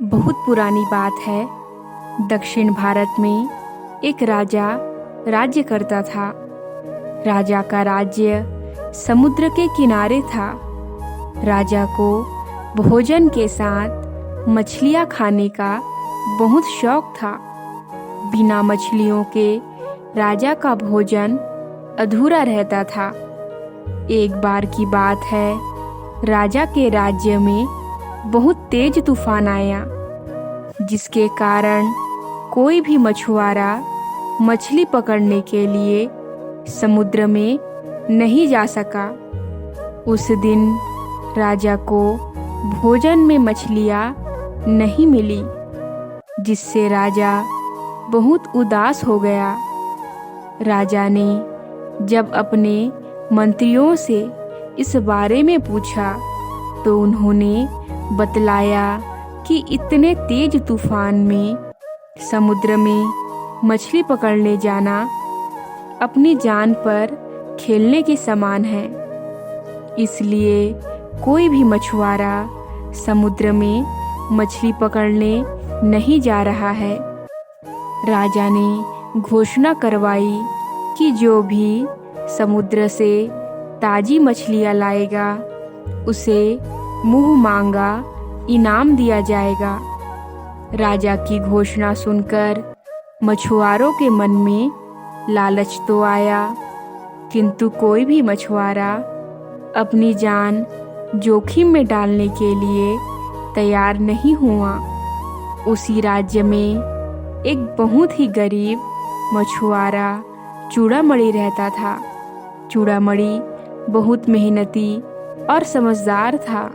बहुत पुरानी बात है। दक्षिण भारत में एक राजा राज्य करता था। राजा का राज्य समुद्र के किनारे था। राजा को भोजन के साथ मछलियाँ खाने का बहुत शौक था। बिना मछलियों के राजा का भोजन अधूरा रहता था। एक बार की बात है, राजा के राज्य में बहुत तेज तूफान आया, जिसके कारण कोई भी मछुआरा मछली पकड़ने के लिए समुद्र में नहीं जा सका। उस दिन राजा को भोजन में मछलियाँ नहीं मिली, जिससे राजा बहुत उदास हो गया। राजा ने जब अपने मंत्रियों से इस बारे में पूछा तो उन्होंने बतलाया कि इतने तेज तूफान में समुद्र में मछली पकड़ने जाना अपनी जान पर खेलने के समान है। इसलिए कोई भी मछुआरा समुद्र में मछली पकड़ने नहीं जा रहा है। राजा ने घोषणा करवाई कि जो भी समुद्र से ताजी मछलियाँ लाएगा उसे मुंह मांगा इनाम दिया जाएगा। राजा की घोषणा सुनकर मछुआरों के मन में लालच तो आया, किंतु कोई भी मछुआरा अपनी जान जोखिम में डालने के लिए तैयार नहीं हुआ। उसी राज्य में एक बहुत ही गरीब मछुआरा चूड़ामणि रहता था। चूड़ामणि बहुत मेहनती और समझदार था,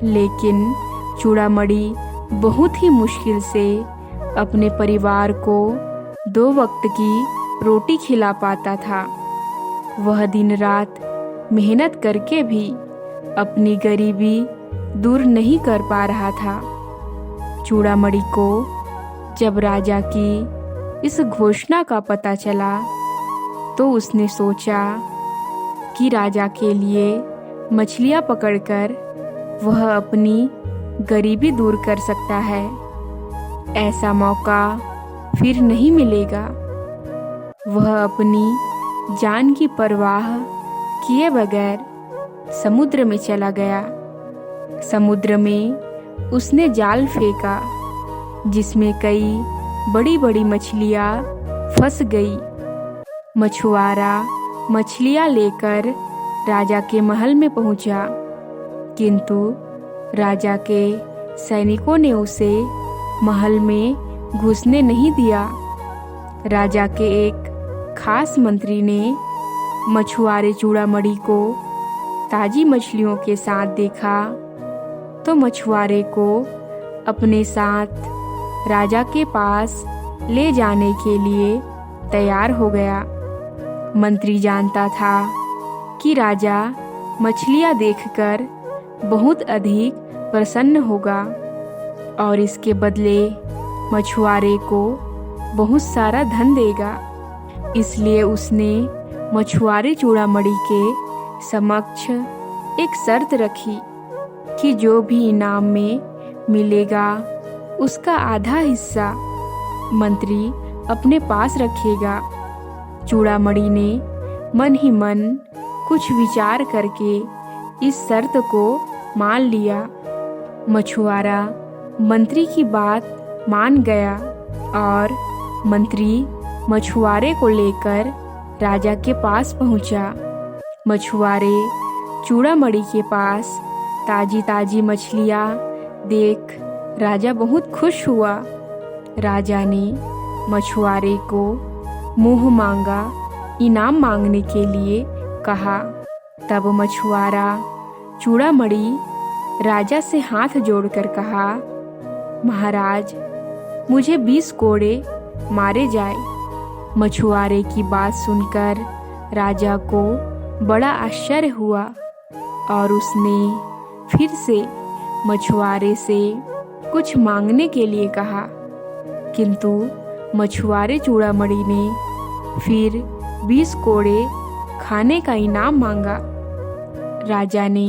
लेकिन चूड़ामणि बहुत ही मुश्किल से अपने परिवार को 2 वक्त की रोटी खिला पाता था। वह दिन रात मेहनत करके भी अपनी गरीबी दूर नहीं कर पा रहा था। चूड़ामणि को जब राजा की इस घोषणा का पता चला तो उसने सोचा कि राजा के लिए मछलियाँ पकड़कर वह अपनी गरीबी दूर कर सकता है। ऐसा मौका फिर नहीं मिलेगा। वह अपनी जान की परवाह किए बगैर समुद्र में चला गया। समुद्र में उसने जाल फेंका, जिसमें कई बड़ी बड़ी मछलियाँ फंस गई। मछुआरा मछलियाँ लेकर राजा के महल में पहुंचा, किंतु राजा के सैनिकों ने उसे महल में घुसने नहीं दिया। राजा के एक खास मंत्री ने मछुआरे चूड़ामणि को ताजी मछलियों के साथ देखा तो मछुआरे को अपने साथ राजा के पास ले जाने के लिए तैयार हो गया। मंत्री जानता था कि राजा मछलियाँ देखकर बहुत अधिक प्रसन्न होगा और इसके बदले मछुआरे को बहुत सारा धन देगा। इसलिए उसने मछुआरे चूड़ामणि के समक्ष एक शर्त रखी कि जो भी इनाम में मिलेगा उसका आधा हिस्सा मंत्री अपने पास रखेगा। चूड़ामणि ने मन ही मन कुछ विचार करके इस शर्त को मान लिया। मछुआरा मंत्री की बात मान गया और मंत्री मछुआरे को लेकर राजा के पास पहुंचा। मछुआरे चूड़ामणि के पास ताजी ताजी मछलियाँ देख राजा बहुत खुश हुआ। राजा ने मछुआरे को मुंह मांगा इनाम मांगने के लिए कहा। तब मछुआरा चूड़ामणि राजा से हाथ जोड़कर कहा, महाराज, मुझे 20 कोड़े मारे जाए। मछुआरे की बात सुनकर राजा को बड़ा आश्चर्य हुआ और उसने फिर से मछुआरे से कुछ मांगने के लिए कहा, किंतु मछुआरे चूड़ामणि ने फिर 20 कोड़े खाने का इनाम मांगा। राजा ने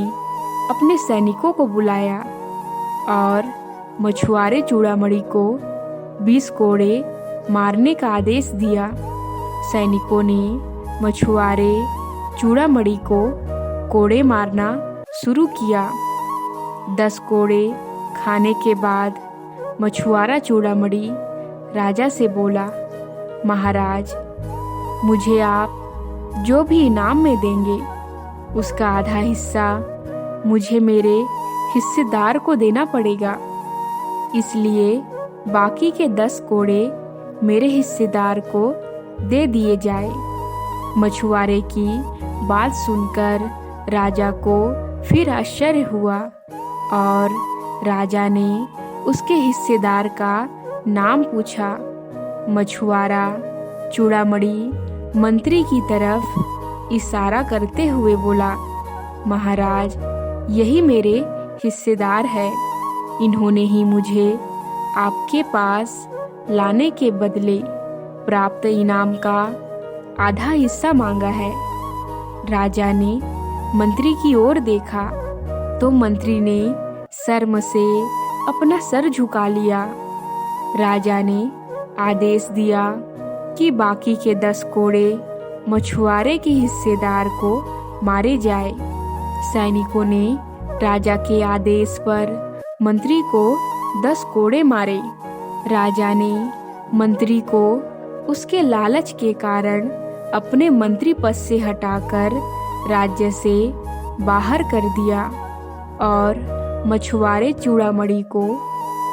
अपने सैनिकों को बुलाया और मछुआरे चूड़ामणि को 20 कोड़े मारने का आदेश दिया। सैनिकों ने मछुआरे चूड़ामणि को कोड़े मारना शुरू किया। 10 कोड़े खाने के बाद मछुआरा चूड़ामणि राजा से बोला, महाराज, मुझे आप जो भी इनाम में देंगे उसका आधा हिस्सा मुझे मेरे हिस्सेदार को देना पड़ेगा, इसलिए बाकी के 10 कोड़े मेरे हिस्सेदार को दे दिए जाए। मछुआरे की बात सुनकर राजा को फिर आश्चर्य हुआ और राजा ने उसके हिस्सेदार का नाम पूछा। मछुआरा चूड़ामणि मंत्री की तरफ इशारा करते हुए बोला, महाराज, यही मेरे हिस्सेदार है। इन्होंने ही मुझे आपके पास लाने के बदले प्राप्त इनाम का आधा हिस्सा मांगा है। राजा ने मंत्री की ओर देखा तो मंत्री ने शर्म से अपना सर झुका लिया। राजा ने आदेश दिया कि बाकी के 10 कोड़े मछुआरे के हिस्सेदार को मारे जाए। सैनिकों ने राजा के आदेश पर मंत्री को 10 कोड़े मारे। राजा ने मंत्री को उसके लालच के कारण अपने मंत्री पद से हटाकर राज्य से बाहर कर दिया और मछुआरे चूड़ामणि को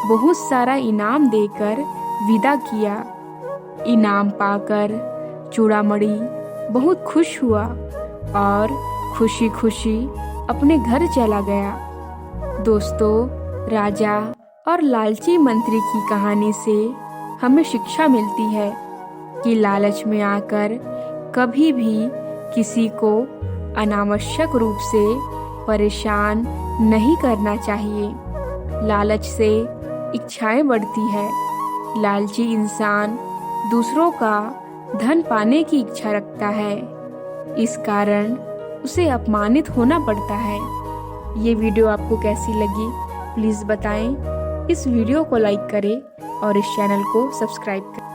बहुत सारा इनाम देकर विदा किया। इनाम पाकर चूड़ामणि बहुत खुश हुआ और खुशी खुशी अपने घर चला गया। दोस्तों, राजा और लालची मंत्री की कहानी से हमें शिक्षा मिलती है कि लालच में आकर कभी भी किसी को अनावश्यक रूप से परेशान नहीं करना चाहिए। लालच से इच्छाएं बढ़ती है। लालची इंसान दूसरों का धन पाने की इच्छा रखता है, इस कारण उसे अपमानित होना पड़ता है। ये वीडियो आपको कैसी लगी प्लीज़ बताएं। इस वीडियो को लाइक करें और इस चैनल को सब्सक्राइब करें।